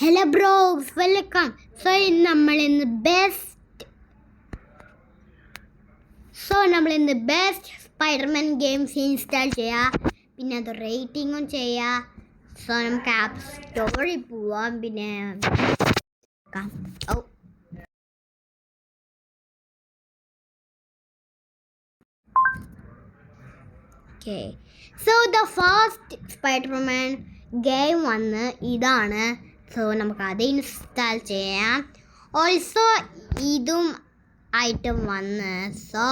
Hello bros, welcome. So നമ്മൾ ഇന്ന് best Spiderman games install ചെയ്യുക, പിന്നെ അത് റേറ്റിങ്ങും ചെയ്യുക. സോ നമുക്ക് ആപ്പ് സ്റ്റോറിൽ പോവാം. പിന്നെ okay. So the first Spiderman game വന്ന് ഇതാണ്. സോ നമുക്ക് അത് ഇൻസ്റ്റാൾ ചെയ്യാം. ഓൾസോ ഇതും ഐറ്റം വന്ന്, സോ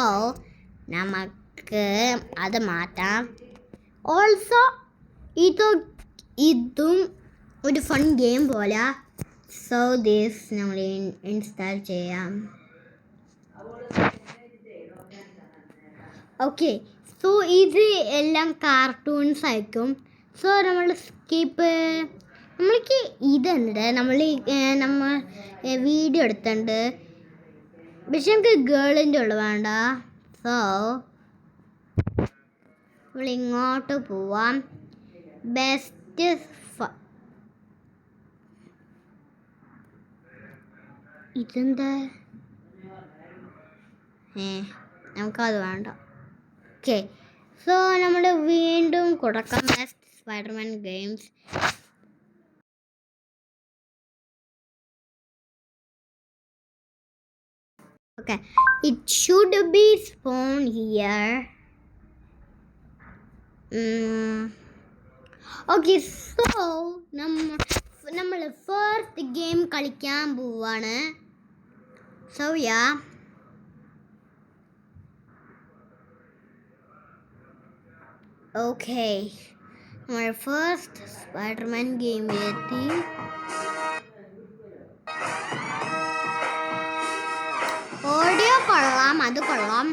നമുക്ക് അത് മാറ്റാം. ഓൾസോ ഇതും ഒരു ഫൺ ഗെയിം പോലെ. സോ ദിസ് നമ്മൾ ഇൻസ്റ്റാൾ ചെയ്യാം. ഓക്കെ, സോ ഇത് എല്ലാം കാർട്ടൂൺസ് ആയിരിക്കും. സോ നമ്മൾ നമ്മൾക്ക് ഇതുണ്ട്, നമ്മൾ വീഡിയോ എടുത്തുണ്ട്, പക്ഷെ നമുക്ക് ഗേളിൻ്റെ ഉള്ളു വേണ്ട. സോ നമ്മൾ ഇങ്ങോട്ട് പോവാം. ബെസ്റ്റ് ഇതെന്താ നമുക്കത് വേണ്ട. ഓക്കെ, സോ നമ്മൾ വീണ്ടും കൊടുക്കാം best Spiderman games. Okay, it should be spawn here. Okay, so നമ്മൾ ഫസ്റ്റ് ഗെയിം കളിക്കാൻ പോവാണ്. സോ യാ, ഓക്കെ, നമ്മൾ ഫസ്റ്റ് സ്പൈഡർമാൻ ഗെയിമിലെത്തി. ഓഡിയോ കൊള്ളാം, അത് കൊള്ളാം.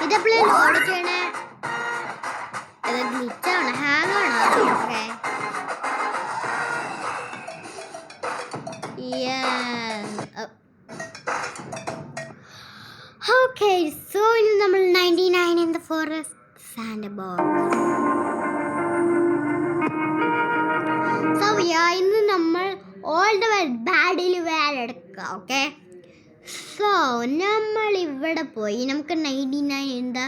ഇതെപ്പോഴും ലോഡ് ചെയ്യണേ, ഇത് ഗ്ലിച്ചാണ്, ഹാങ് ആണ്. ഓക്കെ, ഓക്കെ, സോ ഇനി നമ്മൾ 99 in the forest sandbox. So yeah, ഇന്ന് നമ്മൾ ഓൾ ദ വേ ബാഡിൽ എടുക്കുക. ഓക്കെ, സോ നമ്മൾ ഇവിടെ പോയി നമുക്ക് 99 in the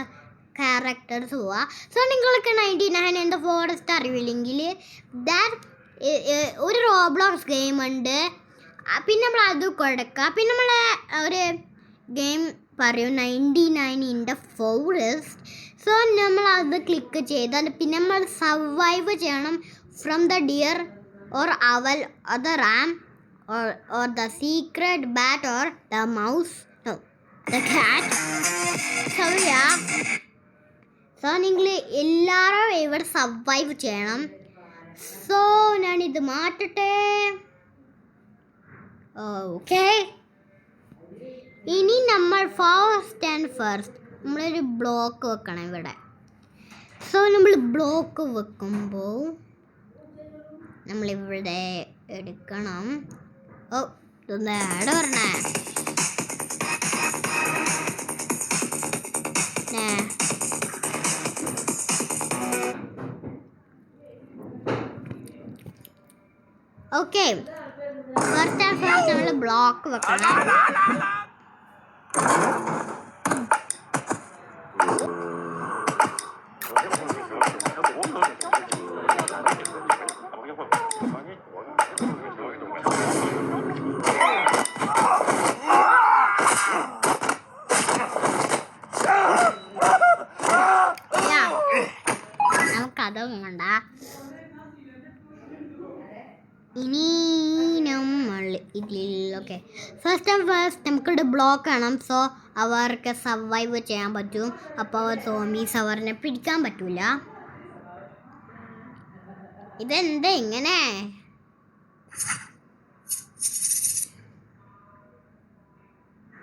ക്യാരക്ടേഴ്സ് പോവാം. സോ നിങ്ങൾക്ക് 99 in the forest അറിയില്ലെങ്കിൽ ഒരു റോബ്ലോക്സ് ഗെയിം ഉണ്ട്, പിന്നെ നമ്മൾ അത് കൊടുക്കുക. പിന്നെ നമ്മൾ ഒരു ഗെയിം പറയും 99 in the forest. സോ നമ്മൾ അത് ക്ലിക്ക് ചെയ്താൽ പിന്നെ നമ്മൾ സർവൈവ് ചെയ്യണം ഫ്രം ദ ഡിയർ ഓർ അവൽ or the Ram or the secret bat or the mouse, no, the cat. So yeah, so നിങ്ങൾ എല്ലാവരും ഇവിടെ സർവൈവ് ചെയ്യണം. സോ ഞാനിത് മാറ്റട്ടെ. ഓക്കെ, ഇനി നമ്മൾ ഫസ്റ്റ് നമ്മളൊരു ബ്ലോക്ക് വെക്കണം ഇവിടെ. സോ നമ്മൾ ബ്ലോക്ക് വെക്കുമ്പോൾ നമ്മളിവിടെ എടുക്കണം. ഓ, ഇതൊന്ന് ആഡ് പറഞ്ഞേ. ഓക്കെ, ഫസ്റ്റ് നമ്മൾ ബ്ലോക്ക് വെക്കണം. നമുക്കതും വേണ്ട. ഇനി നമ്മൾ ഇതിൽ ഓക്കെ, ഫസ്റ്റ് നമുക്കിവിടെ ബ്ലോക്ക് വേണം. സോ അവർക്ക് സർവൈവ് ചെയ്യാൻ പറ്റും. അപ്പോൾ സോംബീസ് അവരെ പിടിക്കാൻ പറ്റൂല. ഇതെന്താ ഇങ്ങനെ?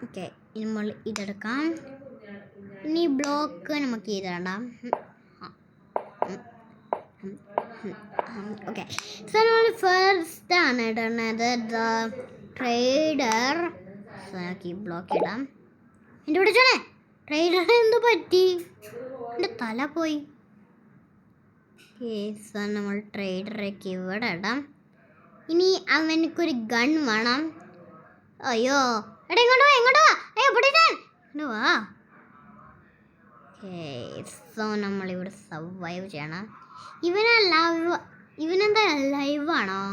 ഓക്കെ, നമ്മൾ ഇതെടുക്കാം. ഇനി ബ്ലോക്ക് നമുക്ക് ഇതാണ്ടാം. ഓക്കെ, സോ നമ്മൾ ഫസ്റ്റ് ആണ് ഇടുന്നത് ദ ട്രേഡർ. സോ നമുക്ക് ഈ ബ്ലോക്ക് ഇടാം. എൻ്റെ ഇവിടെ ചോണേ ട്രെയിലറിന് എന്ത് പറ്റി? എൻ്റെ തല പോയി. സോ നമ്മൾ ട്രേഡറൊക്കെ ഇവിടെ ഇടാം. ഇനി അവനക്കൊരു ഗൺ വേണം. അയ്യോ എടാ ഇങ്ങോട്ട് വാ, ഇങ്ങോട്ട് വാ. അയ്യോ പിടിക്കാൻ ഇങ്ങോട്ട് വാ. സോ നമ്മളിവിടെ സർവൈവ് ചെയ്യണം. ഇവനെന്താ ലൈവാണോ?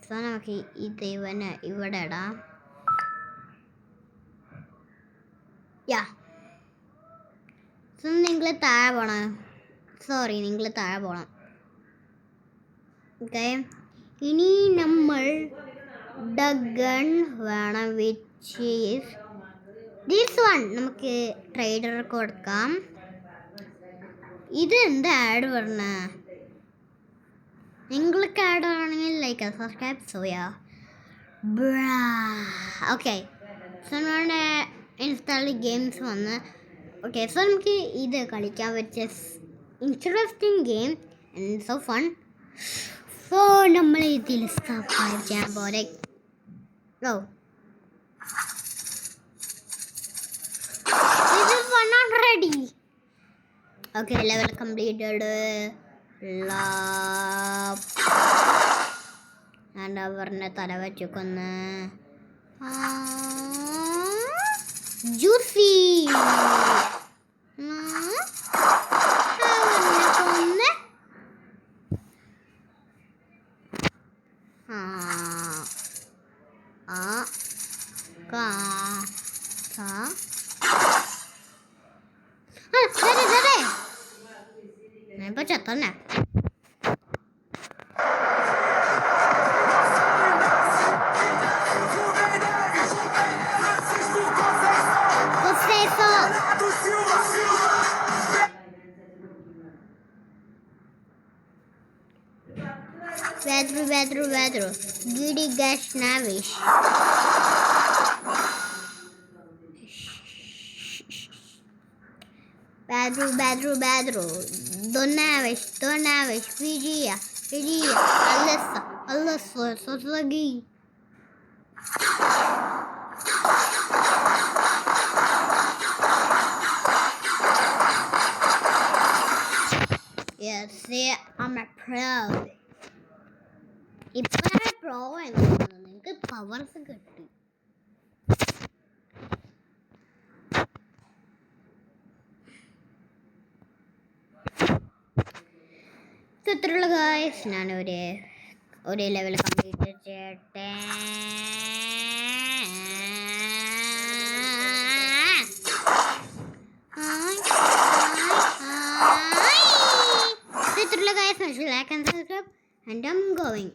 സോ നമുക്ക് ഇത് ഇവന് ഇവിടെ ഇടാം. യാ സോ നിങ്ങൾ താഴെ പോണം. സോറി നിങ്ങൾ താഴെ പോകണം. ഓക്കെ ഇനി നമ്മൾ ഗൺ വേണം, വിച്ച് ഈസ് ദിസ് വൺ. നമുക്ക് ട്രേഡർ കൊടുക്കാം. ഇത് എന്താ ആഡ് പറഞ്ഞ? നിങ്ങൾക്ക് ആഡ് ആണെങ്കിൽ ലൈക്ക് സബ്സ്ക്രൈബ് ചെയ്യാ. ഓക്കെ സോ നമ്മുടെ ഇൻസ്റ്റാളിൽ ഗെയിംസ് വന്ന്. ഓക്കെ സോ നമുക്ക് ഇത് കളിക്കാൻ പറ്റിയ interesting game and so fun. So നമ്മൾ ഇതിൽ സബ്സ്ക്രൈബ് ചെയ്യാൻ പോലെ go. This is 100. Okay, level completed. And അവരുടെ തല വെച്ചൊക്കൊന്ന് ജ്യൂസി കൊന്ന് ഞാനിപ്പോ ചത്തന്നെ. Vedru. Gidi Gash Navish. Vedru. Donavish. Vigia. Alyssa. Sosagi. Yes, see, I'm a pro. ഇപ്പോഴാണ് പ്രോ എന്ന് നിങ്ങൾക്ക് പവേഴ്സ് കിട്ടി. ഇത്രയുള്ള ഗായ്സ് ഞാൻ ഒരു ലെവൽ കംപ്ലീറ്റ് ചെയ്യട്ടെ. ഇത്രയുള്ള guys like and subscribe and I'm going.